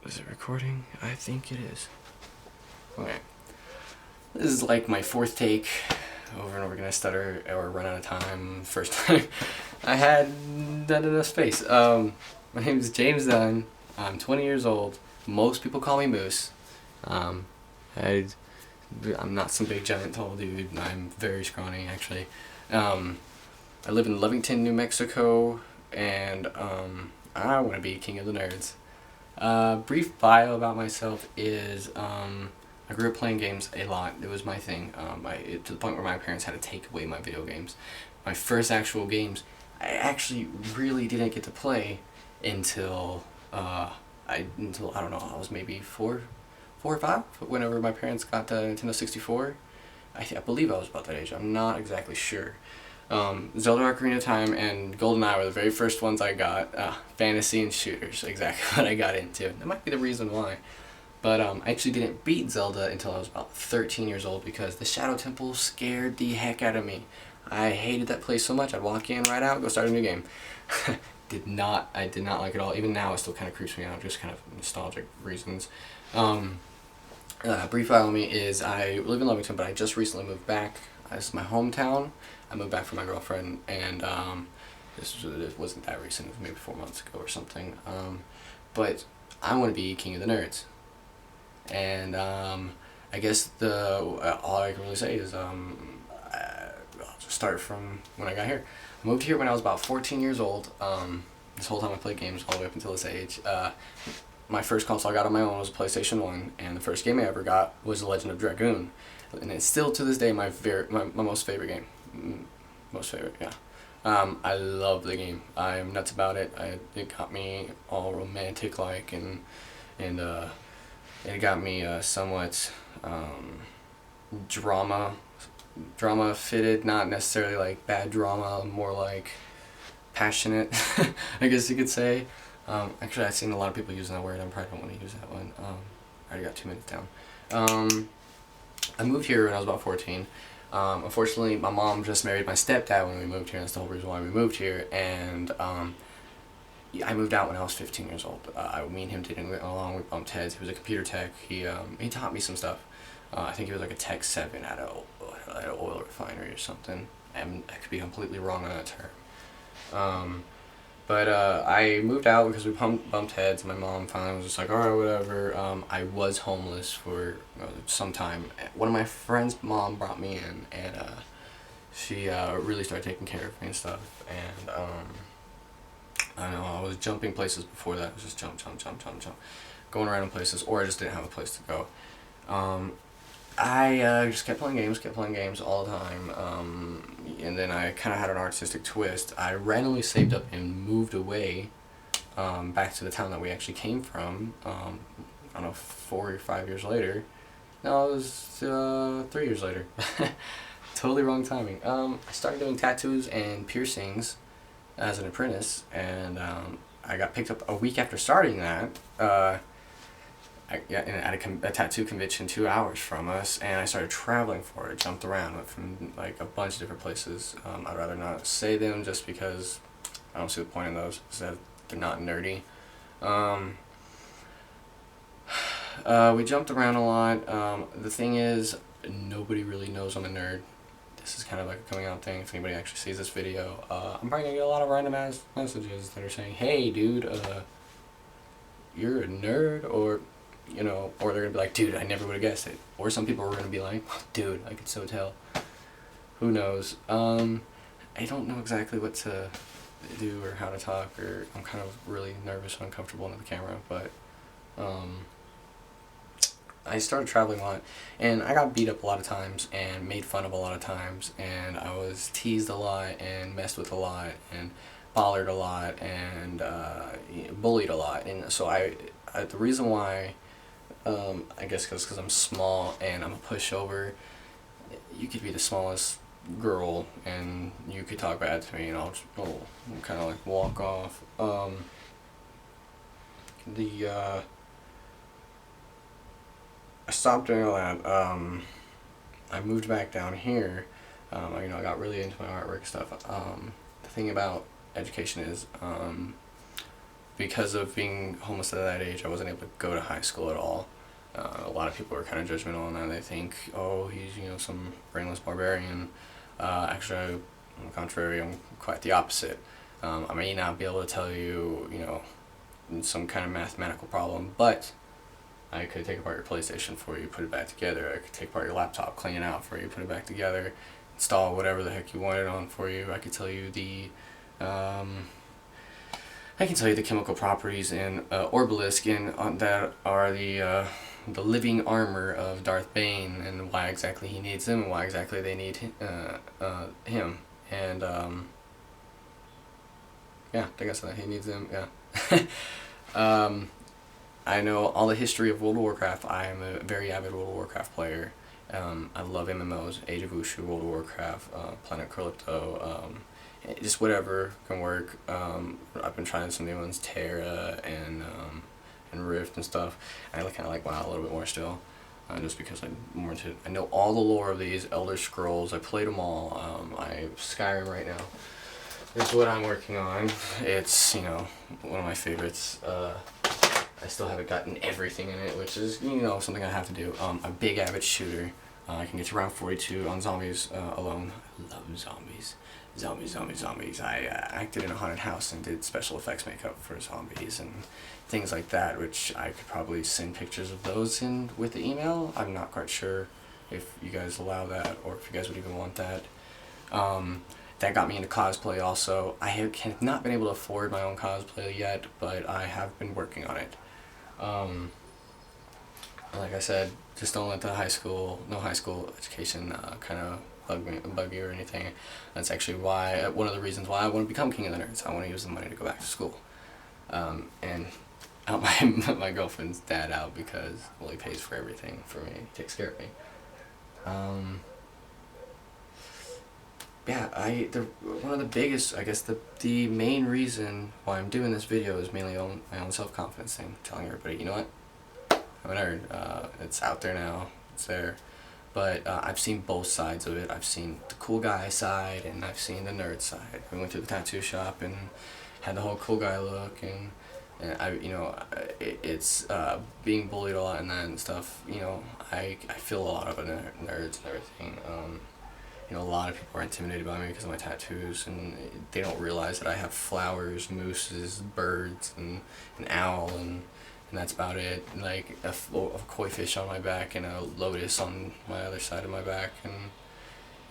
Is it recording? I think it is. Okay. This is like my fourth take. Over and over again I stutter or run out of time. First time I had not enough space. My name is James Dunn. I'm 20 years old. Most people call me Moose. I'm not some big giant tall dude. I'm very scrawny actually. I live in Lovington, New Mexico, and I want to be king of the nerds. Brief bio about myself is I grew up playing games a lot. It was my thing. To the point where my parents had to take away my video games. My first actual games, I actually really didn't get to play until I don't know, I was maybe four or five. Whenever my parents got the Nintendo 64, I believe I was about that age. I'm not exactly sure. Zelda Ocarina of Time and GoldenEye were the very first ones I got. Fantasy and shooters, exactly what I got into. That might be the reason why. But I actually didn't beat Zelda until I was about 13 years old because the Shadow Temple scared the heck out of me. I hated that place so much. I'd walk in, right out, go start a new game. I did not like it at all. Even now it still kind of creeps me out, just kind of nostalgic reasons. Brief bio on me is I live in Lovington, but I just recently moved back. This is my hometown. I moved back for my girlfriend, and it wasn't that recent. It was maybe 4 months ago or something. But I want to be king of the nerds. And I guess all I can really say is I'll just start from when I got here. I moved here when I was about 14 years old. This whole time I played games all the way up until this age. My first console I got on my own was a PlayStation 1, and the first game I ever got was The Legend of Dragoon. And it's still to this day my most favorite game. Most favorite, yeah. I love the game. I'm nuts about it. It got me all romantic like and it got me somewhat drama fitted, not necessarily like bad drama, more like passionate, I guess you could say. Actually, I've seen a lot of people using that word. I probably don't want to use that one. I already got 2 minutes down. I moved here when I was about 14. Unfortunately, my mom just married my stepdad when we moved here, and that's the whole reason why we moved here. And I moved out when I was 15 years old. Me and him didn't get along. We bumped heads. He was a computer tech. He taught me some stuff. I think he was like a Tech 7 at an oil refinery or something. I could be completely wrong on that term. But I moved out because we bumped heads. My mom finally was just like, alright, whatever. I was homeless for some time. One of my friends' mom brought me in, and she really started taking care of me and stuff. And I don't know, I was jumping places before that. I was just jump. Going around in places, or I just didn't have a place to go. I just kept playing games all the time. And then I kind of had an artistic twist. I randomly saved up and moved away back to the town that we actually came from. I don't know, 4 or 5 years later. No, it was 3 years later. Totally wrong timing. I started doing tattoos and piercings as an apprentice, and I got picked up a week after starting that. At a tattoo convention 2 hours from us, and I started traveling for it. Jumped around, went from like a bunch of different places. I'd rather not say them just because I don't see the point in those, because they're not nerdy. We jumped around a lot. The thing is, nobody really knows I'm a nerd. This is kind of like a coming out thing. If anybody actually sees this video, I'm probably gonna get a lot of random ass messages that are saying, "Hey, dude, you're a nerd," or or they're gonna be like, "Dude, I never would have guessed it." Or some people are gonna be like, "Dude, I could so tell." Who knows? I don't know exactly what to do or how to talk, or I'm kind of really nervous and uncomfortable into the camera, but I started traveling a lot, and I got beat up a lot of times and made fun of a lot of times, and I was teased a lot and messed with a lot and bothered a lot and bullied a lot. And so the reason why, I guess because I'm small and I'm a pushover, you could be the smallest girl and you could talk bad to me and I'll just kind of like walk off. I stopped doing all that. I moved back down here. I got really into my artwork stuff. The thing about education is because of being homeless at that age, I wasn't able to go to high school at all. A lot of people are kind of judgmental on that. They think, oh, he's, you know, some brainless barbarian. Actually, on the contrary, I'm quite the opposite. I may not be able to tell you, you know, some kind of mathematical problem, but I could take apart your PlayStation for you, put it back together. I could take apart your laptop, clean it out for you, put it back together, install whatever the heck you want it on for you. I could tell you the chemical properties in Orbalisk that are the living armor of Darth Bane, and why exactly he needs them, and why exactly they need him. And yeah, I guess that he needs them. Yeah. I know all the history of World of Warcraft. I am a very avid World of Warcraft player. I love MMOs, Age of Wushu, World of Warcraft, Planet Crypto, just whatever can work. I've been trying some new ones, Terra and Rift and stuff. I kind of like WoW a little bit more still, just because I'm more into. I know all the lore of these Elder Scrolls. I played them all. I Skyrim right now. This is what I'm working on. It's, you know, one of my favorites. I still haven't gotten everything in it, which is, you know, something I have to do. A big avid shooter. I can get to round 42 on zombies alone. I love zombies. Zombies. I acted in a haunted house and did special effects makeup for zombies and things like that, which I could probably send pictures of those in with the email. I'm not quite sure if you guys allow that or if you guys would even want that. That got me into cosplay also. I have not been able to afford my own cosplay yet, but I have been working on it. Like I said, just don't let the high school education kind of bug you or anything. That's actually why, one of the reasons why I want to become King of the Nerds. I want to use the money to go back to school. And help my girlfriend's dad out because, well, he pays for everything for me, he takes care of me. Yeah, one of the biggest, I guess the main reason why I'm doing this video is mainly on my own self-confidence thing, telling everybody, you know what, I'm a nerd. It's out there now, it's there. But I've seen both sides of it. I've seen the cool guy side and I've seen the nerd side. I went to the tattoo shop and had the whole cool guy look, and I, you know, it's being bullied a lot and that and stuff. You know, I feel a lot of nerds and everything. You know, a lot of people are intimidated by me because of my tattoos, and they don't realize that I have flowers, mooses, birds, and an owl, and that's about it. Like a koi fish on my back and a lotus on my other side of my back, and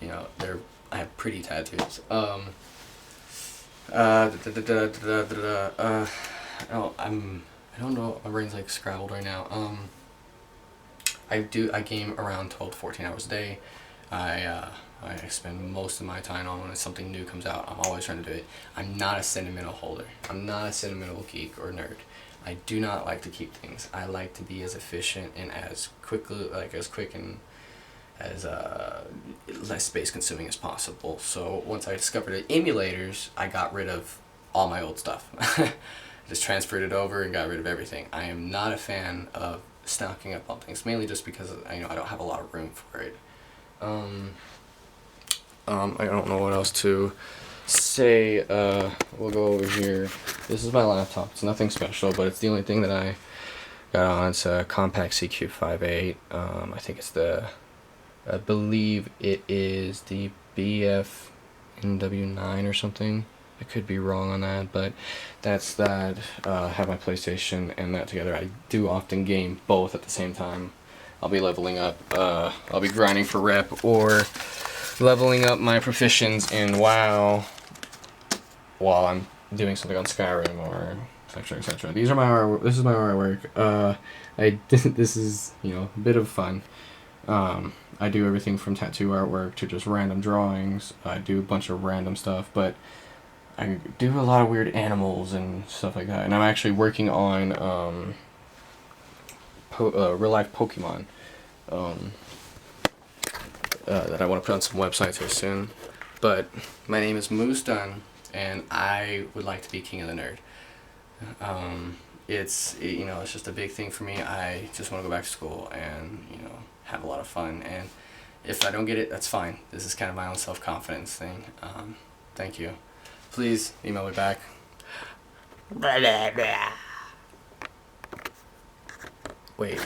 you know, I have pretty tattoos. I don't know, my brain's like scrabbled right now. I game around 12 to 14 hours a day. I spend most of my time on when something new comes out. I'm always trying to do it. I'm not a sentimental holder. I'm not a sentimental geek or nerd. I do not like to keep things. I like to be as efficient and as quick and as less space consuming as possible. So once I discovered emulators, I got rid of all my old stuff. Just transferred it over and got rid of everything. I am not a fan of stocking up on things, mainly just because I don't have a lot of room for it. I don't know what else to say. We'll go over here. This is my laptop. It's nothing special, but it's the only thing that I got on. It's a Compact CQ58. I think it's I believe it is the BFNW9 or something. I could be wrong on that, but that's that. Have my PlayStation and that together. I do often game both at the same time. I'll be leveling up. I'll be grinding for rep or leveling up my proficiency in WoW while I'm doing something on Skyrim or etc. etc. This is my artwork. This is, you know, a bit of fun. I do everything from tattoo artwork to just random drawings. I do a bunch of random stuff, but I do a lot of weird animals and stuff like that. And I'm actually working on real life Pokemon. That I want to put on some websites here soon. But my name is Moose Dunn, and I would like to be King of the Nerd. It's just a big thing for me. I just want to go back to school and, you know, have a lot of fun. And if I don't get it, that's fine. This is kind of my own self-confidence thing. Thank you. Please email me back. Wait.